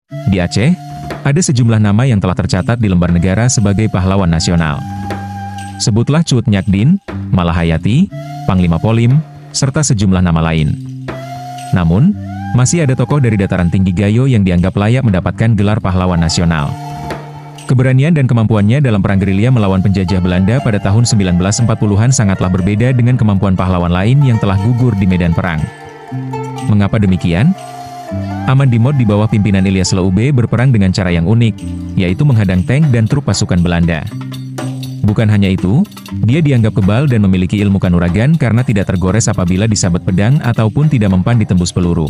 Di Aceh, ada sejumlah nama yang telah tercatat di lembar negara sebagai pahlawan nasional. Sebutlah Cut Nyakdin, Malahayati, Panglima Polim, serta sejumlah nama lain. Namun, masih ada tokoh dari dataran tinggi Gayo yang dianggap layak mendapatkan gelar pahlawan nasional. Keberanian dan kemampuannya dalam perang gerilya melawan penjajah Belanda pada tahun 1940-an sangatlah berbeda dengan kemampuan pahlawan lain yang telah gugur di medan perang. Mengapa demikian? Aman Dimot di bawah pimpinan Ilyas Leube berperang dengan cara yang unik, yaitu menghadang tank dan truk pasukan Belanda. Bukan hanya itu, dia dianggap kebal dan memiliki ilmu kanuragan karena tidak tergores apabila disabet pedang ataupun tidak mempan ditembus peluru.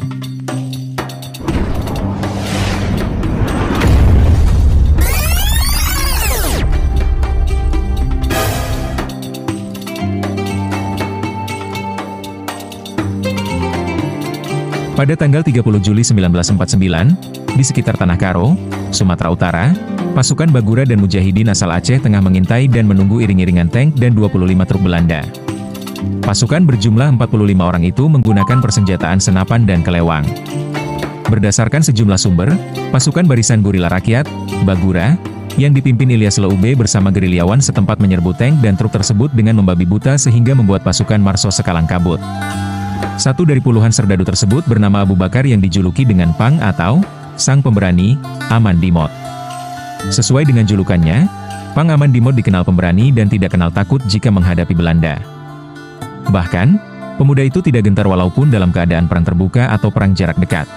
Pada tanggal 30 Juli 1949, di sekitar Tanah Karo, Sumatera Utara, pasukan Bagura dan Mujahidin asal Aceh tengah mengintai dan menunggu iring-iringan tank dan 25 truk Belanda. Pasukan berjumlah 45 orang itu menggunakan persenjataan senapan dan kelewang. Berdasarkan sejumlah sumber, pasukan Barisan Gorila Rakyat, Bagura, yang dipimpin Ilyas Leube bersama gerilyawan setempat menyerbu tank dan truk tersebut dengan membabi buta sehingga membuat pasukan Marso sekalang kabut. Satu dari puluhan serdadu tersebut bernama Abu Bakar yang dijuluki dengan Pang atau Sang Pemberani, Aman Dimot. Sesuai dengan julukannya, Pang Aman Dimot dikenal pemberani dan tidak kenal takut jika menghadapi Belanda. Bahkan, pemuda itu tidak gentar walaupun dalam keadaan perang terbuka atau perang jarak dekat.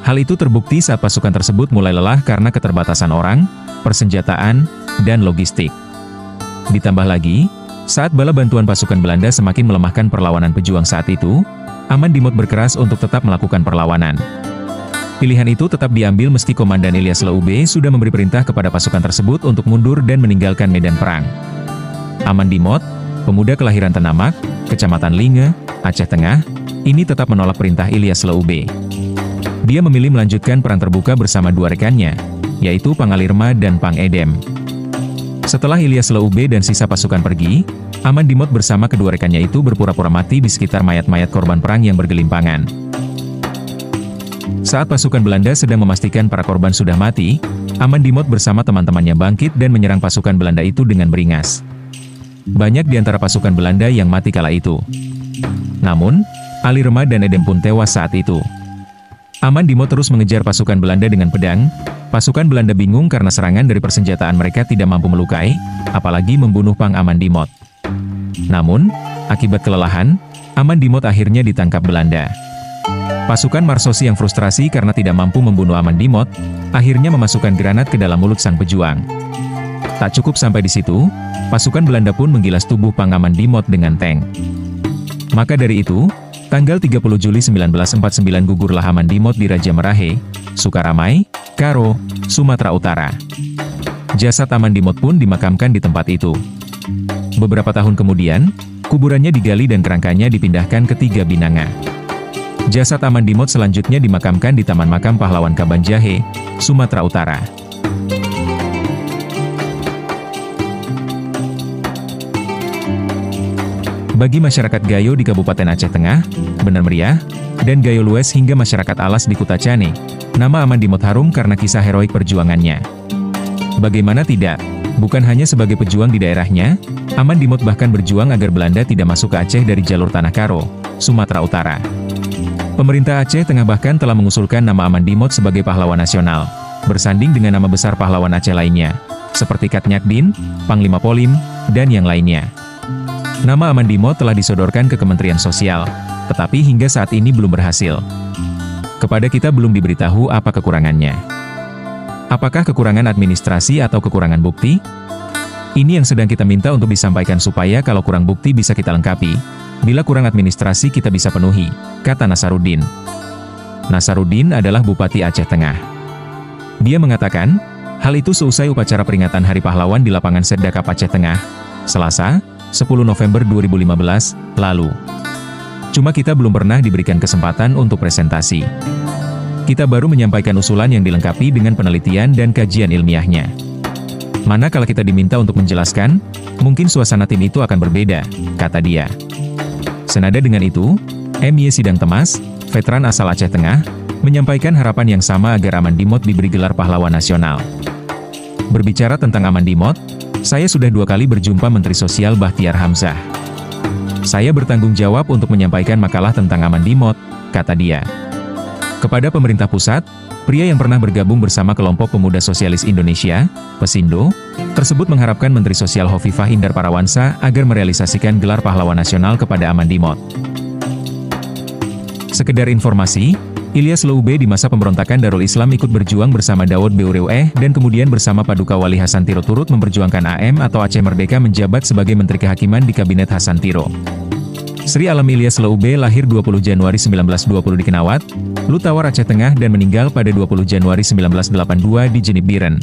Hal itu terbukti saat pasukan tersebut mulai lelah karena keterbatasan orang, persenjataan, dan logistik. Ditambah lagi, saat bala bantuan pasukan Belanda semakin melemahkan perlawanan pejuang saat itu, Aman Dimot berkeras untuk tetap melakukan perlawanan. Pilihan itu tetap diambil meski Komandan Ilyas Leube sudah memberi perintah kepada pasukan tersebut untuk mundur dan meninggalkan medan perang. Aman Dimot, pemuda kelahiran Tenamak, Kecamatan Linge, Aceh Tengah, ini tetap menolak perintah Ilyas Leube. Dia memilih melanjutkan perang terbuka bersama dua rekannya, yaitu Pangalirma dan Pang Edem. Setelah Ilyas Leube dan sisa pasukan pergi, Aman Dimot bersama kedua rekannya itu berpura-pura mati di sekitar mayat-mayat korban perang yang bergelimpangan. Saat pasukan Belanda sedang memastikan para korban sudah mati, Aman Dimot bersama teman-temannya bangkit dan menyerang pasukan Belanda itu dengan beringas. Banyak di antara pasukan Belanda yang mati kala itu. Namun, Alirma dan Edem pun tewas saat itu. Aman Dimot terus mengejar pasukan Belanda dengan pedang. Pasukan Belanda bingung karena serangan dari persenjataan mereka tidak mampu melukai, apalagi membunuh Pang Aman Dimot. Namun, akibat kelelahan, Aman Dimot akhirnya ditangkap Belanda. Pasukan Marsosi yang frustrasi karena tidak mampu membunuh Aman Dimot, akhirnya memasukkan granat ke dalam mulut sang pejuang. Tak cukup sampai di situ, pasukan Belanda pun menggilas tubuh Pang Aman Dimot dengan tank. Maka dari itu, tanggal 30 Juli 1949 gugurlah Aman Dimot di Raja Merahe, Sukaramai, Karo, Sumatera Utara. Jasad Aman Dimot pun dimakamkan di tempat itu. Beberapa tahun kemudian, kuburannya digali dan kerangkanya dipindahkan ke Tiga Binanga. Jasad Aman Dimot selanjutnya dimakamkan di Taman Makam Pahlawan Kabanjahe, Sumatera Utara. Bagi masyarakat Gayo di Kabupaten Aceh Tengah, Bener Meriah, dan Gayo Lues hingga masyarakat Alas di Kutacane, nama Aman Dimot harum karena kisah heroik perjuangannya. Bagaimana tidak, bukan hanya sebagai pejuang di daerahnya, Aman Dimot bahkan berjuang agar Belanda tidak masuk ke Aceh dari jalur Tanah Karo, Sumatera Utara. Pemerintah Aceh Tengah bahkan telah mengusulkan nama Aman Dimot sebagai pahlawan nasional, bersanding dengan nama besar pahlawan Aceh lainnya, seperti Cut Nyakdin, Panglima Polim, dan yang lainnya. Nama Aman Dimot telah disodorkan ke Kementerian Sosial, tetapi hingga saat ini belum berhasil. Kepada kita belum diberitahu apa kekurangannya. Apakah kekurangan administrasi atau kekurangan bukti? Ini yang sedang kita minta untuk disampaikan supaya kalau kurang bukti bisa kita lengkapi, bila kurang administrasi kita bisa penuhi, kata Nasaruddin. Nasaruddin adalah Bupati Aceh Tengah. Dia mengatakan, hal itu seusai upacara peringatan Hari Pahlawan di lapangan Seddakap Aceh Tengah, Selasa, 10 November 2015, lalu. Cuma kita belum pernah diberikan kesempatan untuk presentasi. Kita baru menyampaikan usulan yang dilengkapi dengan penelitian dan kajian ilmiahnya. Mana kalau kita diminta untuk menjelaskan, mungkin suasana tim itu akan berbeda, kata dia. Senada dengan itu, M.Y. Sidang Temas, veteran asal Aceh Tengah, menyampaikan harapan yang sama agar Amandimot diberi gelar pahlawan nasional. Berbicara tentang Amandimot, saya sudah 2 kali berjumpa Menteri Sosial Bahtiar Hamzah. Saya bertanggung jawab untuk menyampaikan makalah tentang Amandimot, kata dia. Kepada pemerintah pusat, pria yang pernah bergabung bersama Kelompok Pemuda Sosialis Indonesia, Pesindo, tersebut mengharapkan Menteri Sosial Hovifah Indar Parawansa agar merealisasikan gelar pahlawan nasional kepada Amandimot. Sekedar informasi, Ilyas Leube di masa pemberontakan Darul Islam ikut berjuang bersama Daud Beureue dan kemudian bersama Paduka Wali Hasantiro turut memperjuangkan AM atau Aceh Merdeka menjabat sebagai Menteri Kehakiman di Kabinet Hasantiro. Sri Alam Ilyas Leube lahir 20 Januari 1920 di Kenawat, Lutawar Aceh Tengah dan meninggal pada 20 Januari 1982 di Jenib Biren.